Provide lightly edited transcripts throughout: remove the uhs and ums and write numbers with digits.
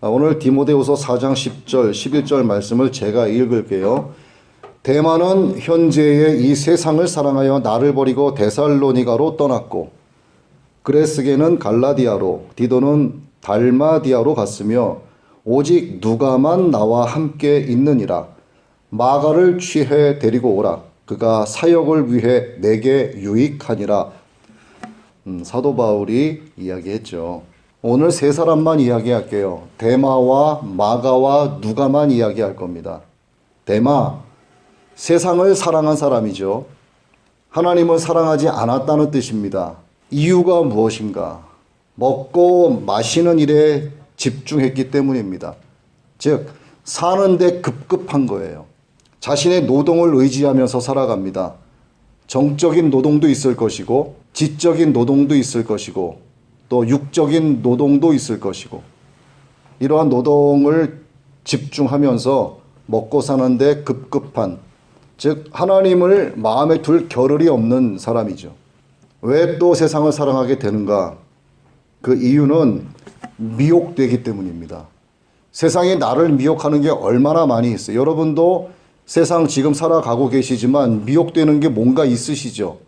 오늘 디모데후서 4장 10절, 11절 말씀을 제가 읽을게요. 데마는 현재의 이 세상을 사랑하여 나를 버리고 데살로니가로 떠났고 그레스게는 갈라디아로 디도는 달마디아로 갔으며 오직 누가만 나와 함께 있느니라. 마가를 취해 데리고 오라. 그가 사역을 위해 내게 유익하니라. 사도 바울이 이야기했죠. 오늘 세 사람만 이야기할게요. 데마와 마가와 누가만 이야기할 겁니다. 데마, 세상을 사랑한 사람이죠. 하나님을 사랑하지 않았다는 뜻입니다. 이유가 무엇인가? 먹고 마시는 일에 집중했기 때문입니다. 즉, 사는데 급급한 거예요. 자신의 노동을 의지하면서 살아갑니다. 정적인 노동도 있을 것이고, 지적인 노동도 있을 것이고, 또 육적인 노동도 있을 것이고, 이러한 노동을 집중하면서 먹고 사는데 급급한, 즉 하나님을 마음에 둘 겨를이 없는 사람이죠. 왜 또 세상을 사랑하게 되는가? 그 이유는 미혹되기 때문입니다. 세상이 나를 미혹하는 게 얼마나 많이 있어요. 여러분도 세상 지금 살아가고 계시지만 미혹되는 게 뭔가 있으시죠?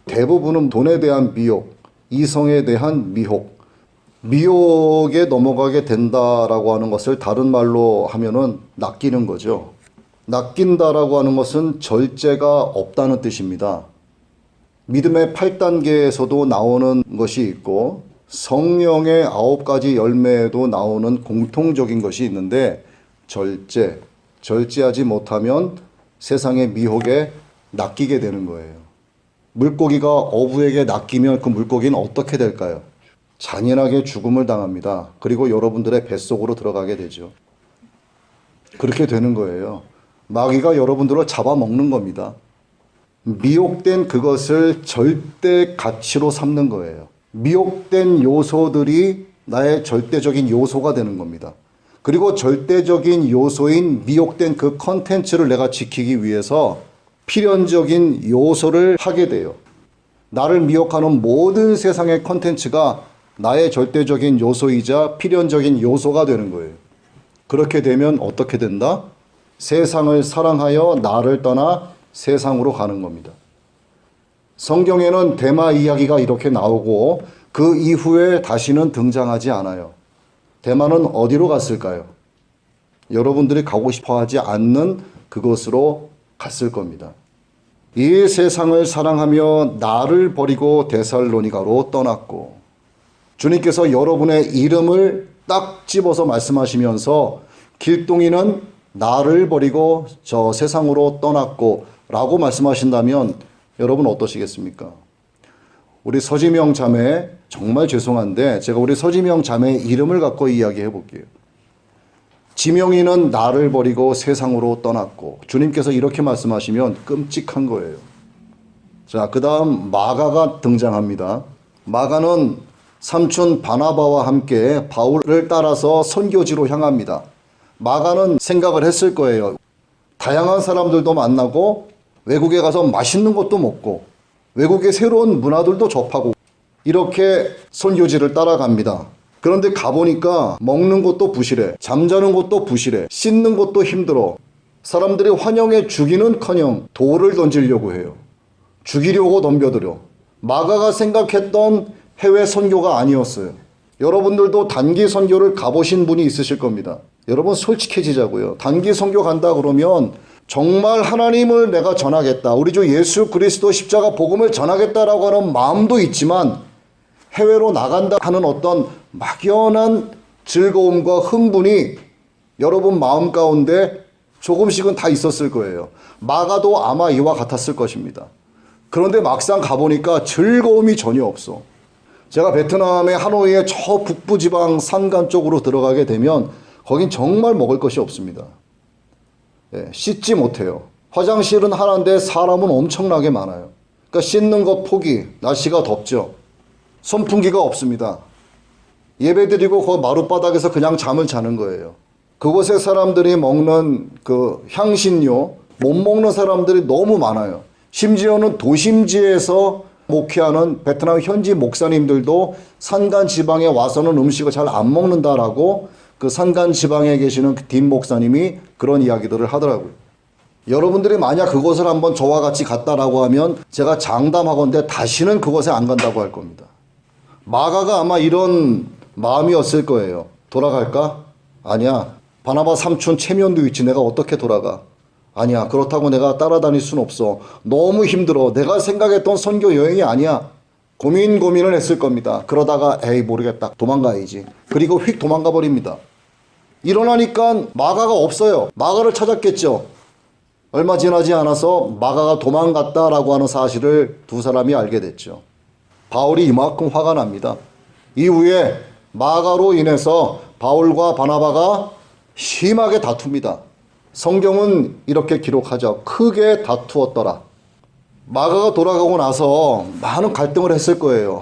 대부분은 돈에 대한 미혹, 이성에 대한 미혹, 미혹에 넘어가게 된다라고 하는 것을 다른 말로 하면은 낚이는 거죠. 낚인다라고 하는 것은 절제가 없다는 뜻입니다. 믿음의 8단계에서도 나오는 것이 있고 성령의 9가지 열매에도 나오는 공통적인 것이 있는데 절제하지 못하면 세상의 미혹에 낚이게 되는 거예요. 물고기가 어부에게 낚이면 그 물고기는 어떻게 될까요? 잔인하게 죽음을 당합니다. 그리고 여러분들의 뱃속으로 들어가게 되죠. 그렇게 되는 거예요. 마귀가 여러분들을 잡아먹는 겁니다. 미혹된 그것을 절대 가치로 삼는 거예요. 미혹된 요소들이 나의 절대적인 요소가 되는 겁니다. 그리고 절대적인 요소인 미혹된 그 컨텐츠를 내가 지키기 위해서 필연적인 요소를 하게 돼요. 나를 미혹하는 모든 세상의 컨텐츠가 나의 절대적인 요소이자 필연적인 요소가 되는 거예요. 그렇게 되면 어떻게 된다? 세상을 사랑하여 나를 떠나 세상으로 가는 겁니다. 성경에는 데마 이야기가 이렇게 나오고 그 이후에 다시는 등장하지 않아요. 데마는 어디로 갔을까요? 여러분들이 가고 싶어 하지 않는 그곳으로 갔을 겁니다. 이 세상을 사랑하며 나를 버리고 데살로니가로 떠났고, 주님께서 여러분의 이름을 딱 집어서 말씀하시면서 길동이는 나를 버리고 저 세상으로 떠났고 라고 말씀하신다면 여러분 어떠시겠습니까? 우리 서지명 자매, 정말 죄송한데 제가 우리 서지명 자매의 이름을 갖고 이야기해 볼게요. 지명이는 나를 버리고 세상으로 떠났고, 주님께서 이렇게 말씀하시면 끔찍한 거예요. 자, 그 다음 마가가 등장합니다. 마가는 삼촌 바나바와 함께 바울을 따라서 선교지로 향합니다. 마가는 생각을 했을 거예요. 다양한 사람들도 만나고 외국에 가서 맛있는 것도 먹고 외국의 새로운 문화들도 접하고 이렇게 선교지를 따라갑니다. 그런데 가보니까 먹는 것도 부실해, 잠자는 것도 부실해, 씻는 것도 힘들어. 사람들이 환영해 주기는커녕 돌을 던지려고 해요. 죽이려고 덤벼들어. 마가가 생각했던 해외 선교가 아니었어요. 여러분들도 단기 선교를 가보신 분이 있으실 겁니다. 여러분 솔직해지자고요. 단기 선교 간다 그러면 정말 하나님을 내가 전하겠다, 우리 주 예수 그리스도 십자가 복음을 전하겠다라고 하는 마음도 있지만 해외로 나간다 하는 어떤 막연한 즐거움과 흥분이 여러분 마음 가운데 조금씩은 다 있었을 거예요. 마가도 아마 이와 같았을 것입니다. 그런데 막상 가보니까 즐거움이 전혀 없어. 제가 베트남의 하노이의 저 북부지방 산간 쪽으로 들어가게 되면 거긴 정말 먹을 것이 없습니다. 씻지 못해요. 화장실은 하나인데 사람은 엄청나게 많아요. 그러니까 씻는 것 포기, 날씨가 덥죠. 선풍기가 없습니다. 예배드리고 그 마룻바닥에서 그냥 잠을 자는 거예요. 그곳에 사람들이 먹는 그 향신료, 못 먹는 사람들이 너무 많아요. 심지어는 도심지에서 목회하는 베트남 현지 목사님들도 산간 지방에 와서는 음식을 잘 안 먹는다라고 그 산간 지방에 계시는 그 딘 목사님이 그런 이야기들을 하더라고요. 여러분들이 만약 그곳을 한번 저와 같이 갔다라고 하면 제가 장담하건대 다시는 그곳에 안 간다고 할 겁니다. 마가가 아마 이런 마음이었을 거예요. 돌아갈까? 아니야. 바나바 삼촌 체면도 있지. 내가 어떻게 돌아가? 아니야. 그렇다고 내가 따라다닐 순 없어. 너무 힘들어. 내가 생각했던 선교 여행이 아니야. 고민을 했을 겁니다. 그러다가 에이 모르겠다. 도망가야지. 그리고 휙 도망가 버립니다. 일어나니까 마가가 없어요. 마가를 찾았겠죠. 얼마 지나지 않아서 마가가 도망갔다라고 하는 사실을 두 사람이 알게 됐죠. 바울이 이만큼 화가 납니다. 이후에 마가로 인해서 바울과 바나바가 심하게 다툽니다. 성경은 이렇게 기록하죠. 크게 다투었더라. 마가가 돌아가고 나서 많은 갈등을 했을 거예요.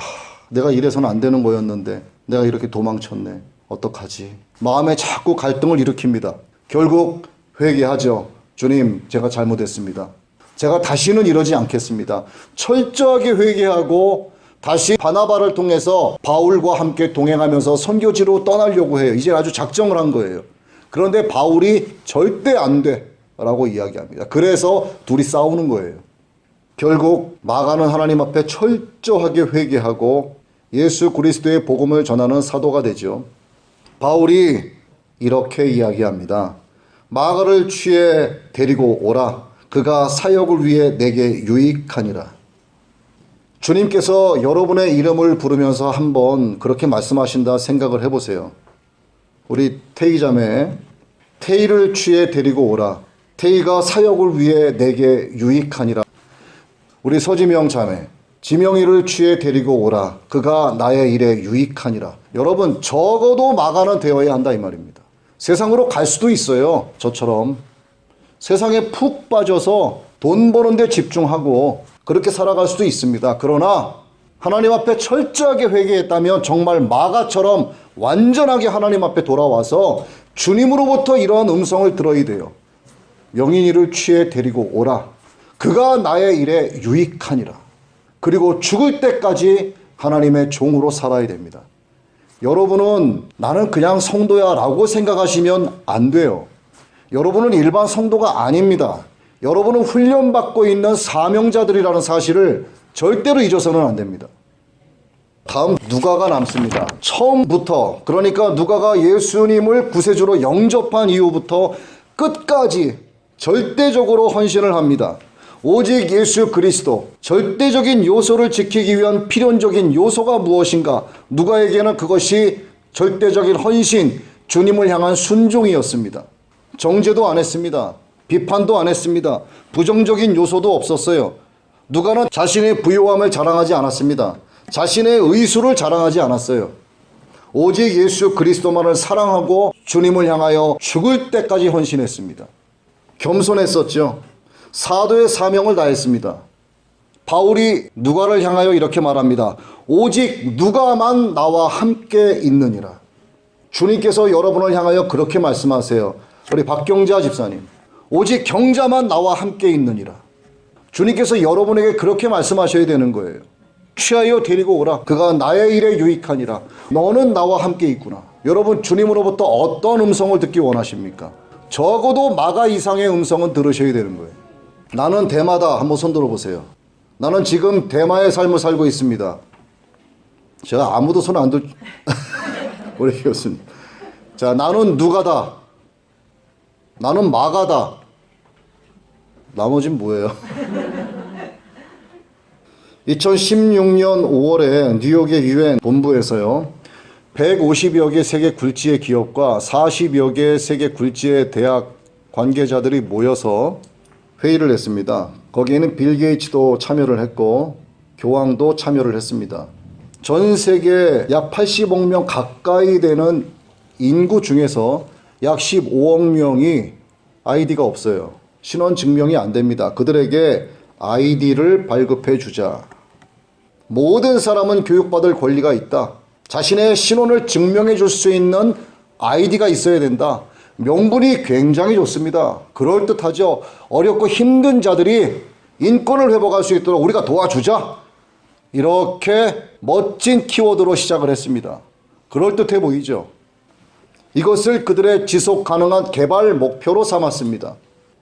내가 이래서는 안 되는 거였는데 내가 이렇게 도망쳤네. 어떡하지? 마음에 자꾸 갈등을 일으킵니다. 결국 회개하죠. 주님, 제가 잘못했습니다. 제가 다시는 이러지 않겠습니다. 철저하게 회개하고 다시 바나바를 통해서 바울과 함께 동행하면서 선교지로 떠나려고 해요. 이제 아주 작정을 한 거예요. 그런데 바울이 절대 안 돼 라고 이야기합니다. 그래서 둘이 싸우는 거예요. 결국 마가는 하나님 앞에 철저하게 회개하고 예수 그리스도의 복음을 전하는 사도가 되죠. 바울이 이렇게 이야기합니다. 마가를 취해 데리고 오라. 그가 사역을 위해 내게 유익하니라. 주님께서 여러분의 이름을 부르면서 한번 그렇게 말씀하신다 생각을 해보세요. 우리 태희 자매, 태희를 취해 데리고 오라. 태희가 사역을 위해 내게 유익하니라. 우리 서지명 자매, 지명이를 취해 데리고 오라. 그가 나의 일에 유익하니라. 여러분, 적어도 마가는 되어야 한다 이 말입니다. 세상으로 갈 수도 있어요. 저처럼 세상에 푹 빠져서 돈 버는 데 집중하고 그렇게 살아갈 수도 있습니다. 그러나 하나님 앞에 철저하게 회개했다면 정말 마가처럼 완전하게 하나님 앞에 돌아와서 주님으로부터 이러한 음성을 들어야 돼요. 명인이를 취해 데리고 오라. 그가 나의 일에 유익하니라. 그리고 죽을 때까지 하나님의 종으로 살아야 됩니다. 여러분은 나는 그냥 성도야 라고 생각하시면 안 돼요. 여러분은 일반 성도가 아닙니다. 여러분은 훈련받고 있는 사명자들이라는 사실을 절대로 잊어서는 안 됩니다. 다음 누가가 남습니다. 처음부터, 그러니까 누가가 예수님을 구세주로 영접한 이후부터 끝까지 절대적으로 헌신을 합니다. 오직 예수 그리스도, 절대적인 요소를 지키기 위한 필연적인 요소가 무엇인가? 누가에게는 그것이 절대적인 헌신, 주님을 향한 순종이었습니다. 정죄도 안 했습니다. 비판도 안 했습니다. 부정적인 요소도 없었어요. 누가는 자신의 부요함을 자랑하지 않았습니다. 자신의 의술을 자랑하지 않았어요. 오직 예수 그리스도만을 사랑하고 주님을 향하여 죽을 때까지 헌신했습니다. 겸손했었죠. 사도의 사명을 다했습니다. 바울이 누가를 향하여 이렇게 말합니다. 오직 누가만 나와 함께 있느니라. 주님께서 여러분을 향하여 그렇게 말씀하세요. 우리 박경자 집사님, 오직 경자만 나와 함께 있느니라. 주님께서 여러분에게 그렇게 말씀하셔야 되는 거예요. 취하여 데리고 오라. 그가 나의 일에 유익하니라. 너는 나와 함께 있구나. 여러분, 주님으로부터 어떤 음성을 듣기 원하십니까? 적어도 마가 이상의 음성은 들으셔야 되는 거예요. 나는 대마다. 한번 손 들어보세요. 나는 지금 대마의 삶을 살고 있습니다. 제가 아무도 손 안 들... 우리 교수님. 자, 나는 누가다. 나는 마가다. 나머진 뭐예요? 2016년 5월에 뉴욕의 유엔 본부에서요. 150여 개 세계 굴지의 기업과 40여 개 세계 굴지의 대학 관계자들이 모여서 회의를 했습니다. 거기에는 빌 게이츠도 참여를 했고 교황도 참여를 했습니다. 전 세계 약 80억 명 가까이 되는 인구 중에서 약 15억 명이 아이디가 없어요. 신원 증명이 안 됩니다. 그들에게 아이디를 발급해 주자. 모든 사람은 교육받을 권리가 있다. 자신의 신원을 증명해 줄 수 있는 아이디가 있어야 된다. 명분이 굉장히 좋습니다. 그럴듯하죠. 어렵고 힘든 자들이 인권을 회복할 수 있도록 우리가 도와주자. 이렇게 멋진 키워드로 시작을 했습니다. 그럴듯해 보이죠. 이것을 그들의 지속 가능한 개발 목표로 삼았습니다.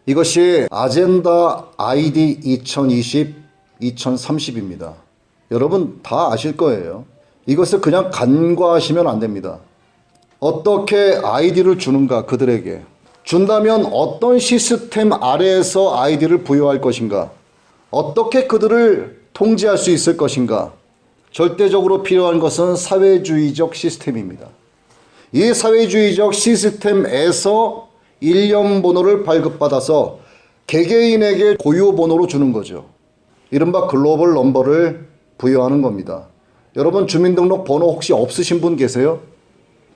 이것이 아젠다 ID 2020, 2030입니다. 여러분 다 아실 거예요. 이것을 그냥 간과하시면 안 됩니다. 어떻게 아이디를 주는가 그들에게. 준다면 어떤 시스템 아래에서 아이디를 부여할 것인가. 어떻게 그들을 통제할 수 있을 것인가. 절대적으로 필요한 것은 사회주의적 시스템입니다. 이 사회주의적 시스템에서 일련 번호를 발급받아서 개개인에게 고유 번호로 주는 거죠. 이른바 글로벌 넘버를 부여하는 겁니다. 여러분 주민등록 번호 혹시 없으신 분 계세요?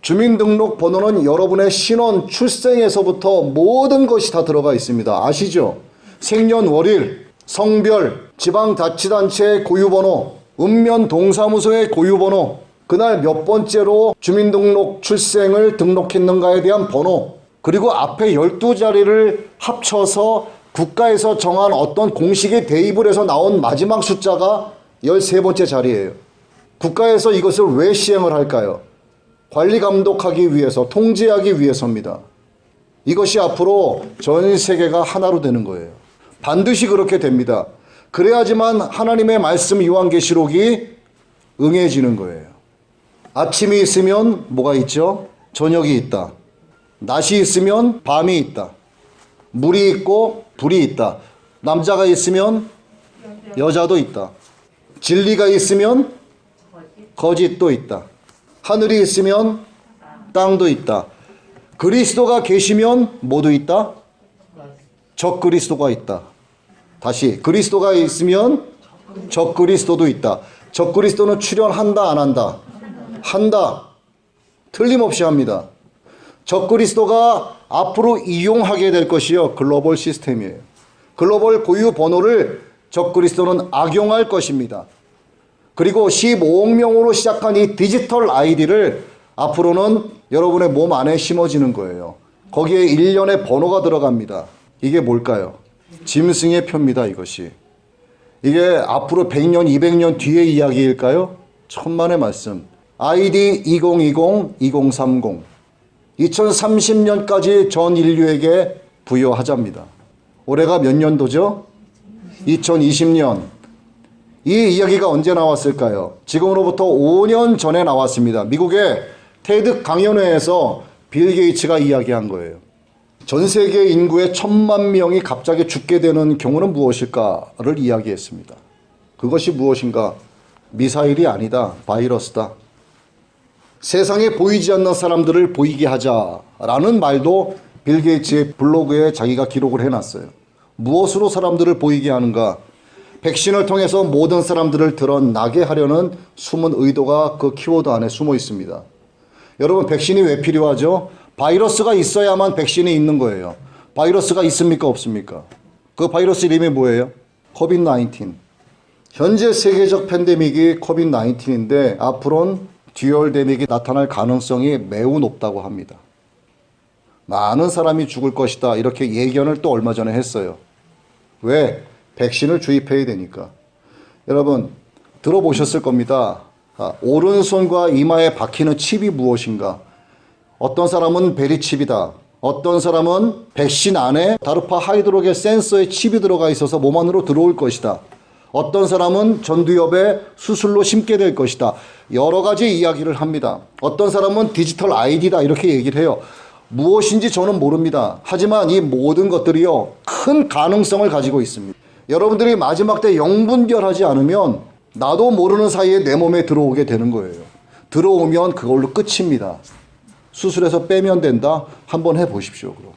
주민등록 번호는 여러분의 신원, 출생에서부터 모든 것이 다 들어가 있습니다. 아시죠? 생년월일, 성별, 지방자치단체의 고유번호, 읍면동사무소의 고유번호, 그날 몇 번째로 주민등록 출생을 등록했는가에 대한 번호, 그리고 앞에 12자리를 합쳐서 국가에서 정한 어떤 공식에 대입을 해서 나온 마지막 숫자가 13번째 자리예요. 국가에서 이것을 왜 시행을 할까요? 관리 감독하기 위해서, 통제하기 위해서입니다. 이것이 앞으로 전 세계가 하나로 되는 거예요. 반드시 그렇게 됩니다. 그래야지만 하나님의 말씀 요한계시록이 응해지는 거예요. 아침이 있으면 뭐가 있죠? 저녁이 있다. 낮이 있으면 밤이 있다. 물이 있고 불이 있다. 남자가 있으면 여자도 있다. 진리가 있으면 거짓도 있다. 하늘이 있으면 땅도 있다. 그리스도가 계시면 뭐도 있다? 적그리스도가 있다. 다시 그리스도가 있으면 적그리스도도 있다. 적그리스도는 출현한다 안 한다? 한다. 틀림없이 합니다. 적그리스도가 앞으로 이용하게 될 것이요 글로벌 시스템이에요. 글로벌 고유 번호를 적그리스도는 악용할 것입니다. 그리고 15억 명으로 시작한 이 디지털 아이디를 앞으로는 여러분의 몸 안에 심어지는 거예요. 거기에 일련의 번호가 들어갑니다. 이게 뭘까요? 짐승의 표입니다. 이것이. 이게 앞으로 100년, 200년 뒤의 이야기일까요? 천만의 말씀. 아이디 2020, 2030. 2030년까지 전 인류에게 부여하자입니다. 올해가 몇 년도죠? 2020년. 이 이야기가 언제 나왔을까요? 지금으로부터 5년 전에 나왔습니다. 미국의 테드 강연회에서 빌 게이츠가 이야기한 거예요. 전 세계 인구의 1,000만 명이 갑자기 죽게 되는 경우는 무엇일까를 이야기했습니다. 그것이 무엇인가? 미사일이 아니다. 바이러스다. 세상에 보이지 않는 사람들을 보이게 하자라는 말도 빌 게이츠의 블로그에 자기가 기록을 해놨어요. 무엇으로 사람들을 보이게 하는가? 백신을 통해서 모든 사람들을 드러나게 하려는 숨은 의도가 그 키워드 안에 숨어 있습니다. 여러분 백신이 왜 필요하죠? 바이러스가 있어야만 백신이 있는 거예요. 바이러스가 있습니까 없습니까? 그 바이러스 이름이 뭐예요? 코비드-19. 현재 세계적 팬데믹이 코비드-19인데 앞으로는 듀얼데믹이 나타날 가능성이 매우 높다고 합니다. 많은 사람이 죽을 것이다 이렇게 예견을 또 얼마 전에 했어요. 왜? 백신을 주입해야 되니까. 여러분 들어보셨을 겁니다. 오른손과 이마에 박히는 칩이 무엇인가? 어떤 사람은 베리칩이다. 어떤 사람은 백신 안에 다르파 하이드로겔 센서에 칩이 들어가 있어서 몸 안으로 들어올 것이다. 어떤 사람은 전두엽에 수술로 심게 될 것이다. 여러 가지 이야기를 합니다. 어떤 사람은 디지털 아이디다 이렇게 얘기를 해요. 무엇인지 저는 모릅니다. 하지만 이 모든 것들이요 큰 가능성을 가지고 있습니다. 여러분들이 마지막 때 영분별하지 않으면 나도 모르는 사이에 내 몸에 들어오게 되는 거예요. 들어오면 그걸로 끝입니다. 수술해서 빼면 된다? 한번 해보십시오. 그럼.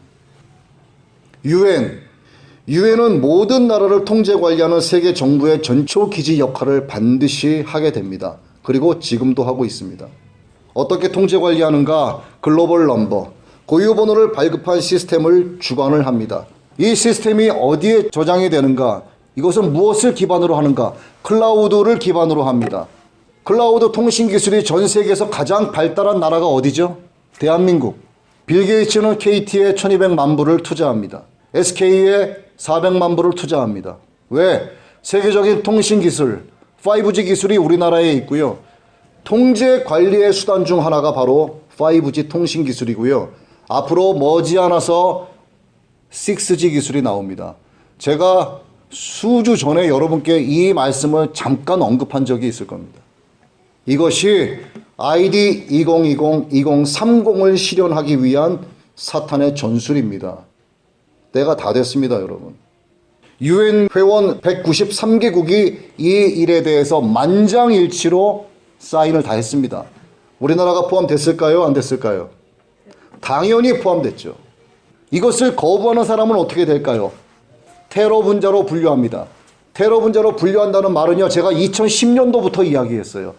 유엔은 모든 나라를 통제 관리하는 세계 정부의 전초기지 역할을 반드시 하게 됩니다. 그리고 지금도 하고 있습니다. 어떻게 통제 관리하는가? 글로벌 넘버, 고유번호를 발급한 시스템을 주관을 합니다. 이 시스템이 어디에 저장이 되는가? 이것은 무엇을 기반으로 하는가? 클라우드를 기반으로 합니다. 클라우드 통신 기술이 전 세계에서 가장 발달한 나라가 어디죠? 대한민국. 빌 게이츠는 KT에 1200만 불을 투자합니다. SK에 400만 불을 투자합니다. 왜? 세계적인 통신 기술, 5G 기술이 우리나라에 있고요. 통제 관리의 수단 중 하나가 바로 5G 통신 기술이고요. 앞으로 머지않아서 6G 기술이 나옵니다. 제가 수주 전에 여러분께 이 말씀을 잠깐 언급한 적이 있을 겁니다. 이것이 ID 2020-2030을 실현하기 위한 사탄의 전술입니다. 때가 다 됐습니다, 여러분. UN 회원 193개국이 이 일에 대해서 만장일치로 사인을 다 했습니다. 우리나라가 포함됐을까요? 안 됐을까요? 당연히 포함됐죠. 이것을 거부하는 사람은 어떻게 될까요? 테러 분자로 분류합니다. 테러 분자로 분류한다는 말은요, 제가 2010년도부터 이야기했어요.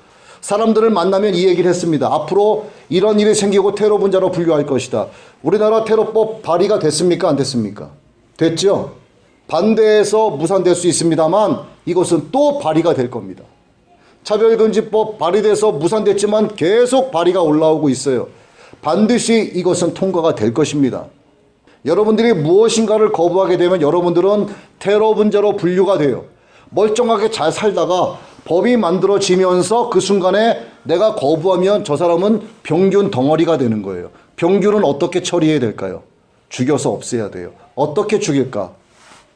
사람들을 만나면 이 얘기를 했습니다. 앞으로 이런 일이 생기고 테러 분자로 분류할 것이다. 우리나라 테러법 발의가 됐습니까? 안 됐습니까? 됐죠? 반대해서 무산될 수 있습니다만 이것은 또 발의가 될 겁니다. 차별금지법 발의돼서 무산됐지만 계속 발의가 올라오고 있어요. 반드시 이것은 통과가 될 것입니다. 여러분들이 무엇인가를 거부하게 되면 여러분들은 테러 분자로 분류가 돼요. 멀쩡하게 잘 살다가 법이 만들어지면서 그 순간에 내가 거부하면 저 사람은 병균 덩어리가 되는 거예요. 병균은 어떻게 처리해야 될까요? 죽여서 없애야 돼요. 어떻게 죽일까?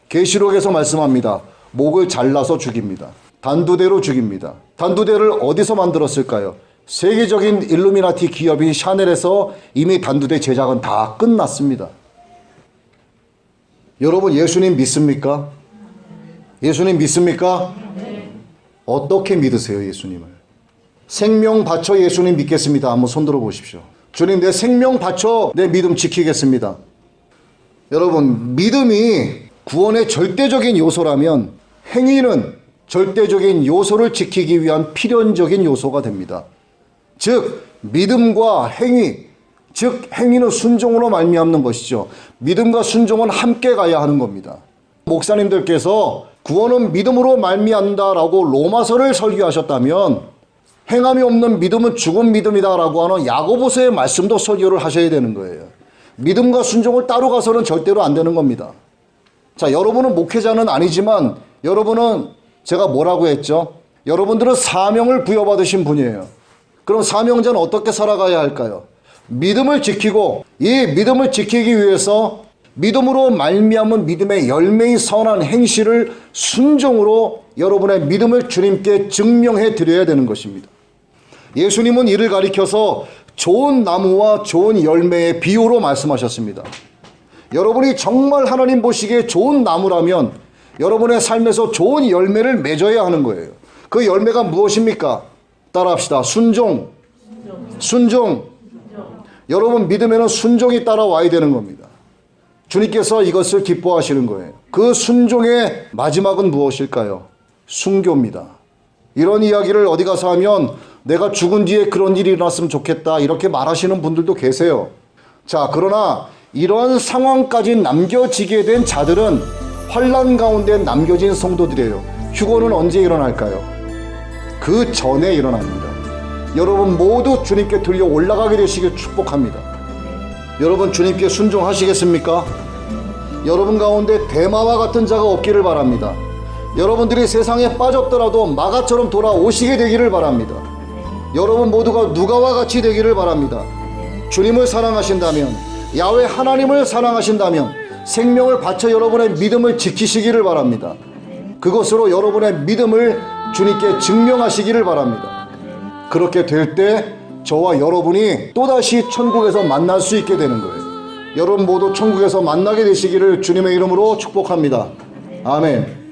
계시록에서 말씀합니다. 목을 잘라서 죽입니다. 단두대로 죽입니다. 단두대를 어디서 만들었을까요? 세계적인 일루미나티 기업인 샤넬에서 이미 단두대 제작은 다 끝났습니다. 여러분, 예수님 믿습니까? 예수님 믿습니까? 어떻게 믿으세요, 예수님을? 생명 바쳐 예수님 믿겠습니다. 한번 손 들어 보십시오. 주님, 내 생명 바쳐 내 믿음 지키겠습니다. 여러분, 믿음이 구원의 절대적인 요소라면 행위는 절대적인 요소를 지키기 위한 필연적인 요소가 됩니다. 즉, 믿음과 행위, 즉 행위는 순종으로 말미암는 것이죠. 믿음과 순종은 함께 가야 하는 겁니다. 목사님들께서 구원은 믿음으로 말미암다라고 로마서를 설교하셨다면 행함이 없는 믿음은 죽은 믿음이다라고 하는 야고보서의 말씀도 설교를 하셔야 되는 거예요. 믿음과 순종을 따로 가서는 절대로 안 되는 겁니다. 자, 여러분은 목회자는 아니지만 여러분은 제가 뭐라고 했죠? 여러분들은 사명을 부여받으신 분이에요. 그럼 사명자는 어떻게 살아가야 할까요? 믿음을 지키고 이 믿음을 지키기 위해서 믿음으로 말미암은 믿음의 열매인 선한 행실을 순종으로 여러분의 믿음을 주님께 증명해 드려야 되는 것입니다. 예수님은 이를 가리켜서 좋은 나무와 좋은 열매의 비유로 말씀하셨습니다. 여러분이 정말 하나님 보시기에 좋은 나무라면 여러분의 삶에서 좋은 열매를 맺어야 하는 거예요. 그 열매가 무엇입니까? 따라합시다. 순종. 여러분 믿음에는 순종이 따라와야 되는 겁니다. 주님께서 이것을 기뻐하시는 거예요. 그 순종의 마지막은 무엇일까요? 순교입니다. 이런 이야기를 어디 가서 하면 내가 죽은 뒤에 그런 일이 일어났으면 좋겠다 이렇게 말하시는 분들도 계세요. 자, 그러나 이런 상황까지 남겨지게 된 자들은 환난 가운데 남겨진 성도들이에요. 휴거는 언제 일어날까요? 그 전에 일어납니다. 여러분 모두 주님께 들려 올라가게 되시길 축복합니다. 여러분 주님께 순종하시겠습니까? 여러분 가운데 대마와 같은 자가 없기를 바랍니다. 여러분들이 세상에 빠졌더라도 마가처럼 돌아오시게 되기를 바랍니다. 여러분 모두가 누가와 같이 되기를 바랍니다. 주님을 사랑하신다면, 야훼 하나님을 사랑하신다면 생명을 바쳐 여러분의 믿음을 지키시기를 바랍니다. 그것으로 여러분의 믿음을 주님께 증명하시기를 바랍니다. 그렇게 될 때 저와 여러분이 또다시 천국에서 만날 수 있게 되는 거예요. 여러분 모두 천국에서 만나게 되시기를 주님의 이름으로 축복합니다. 아멘.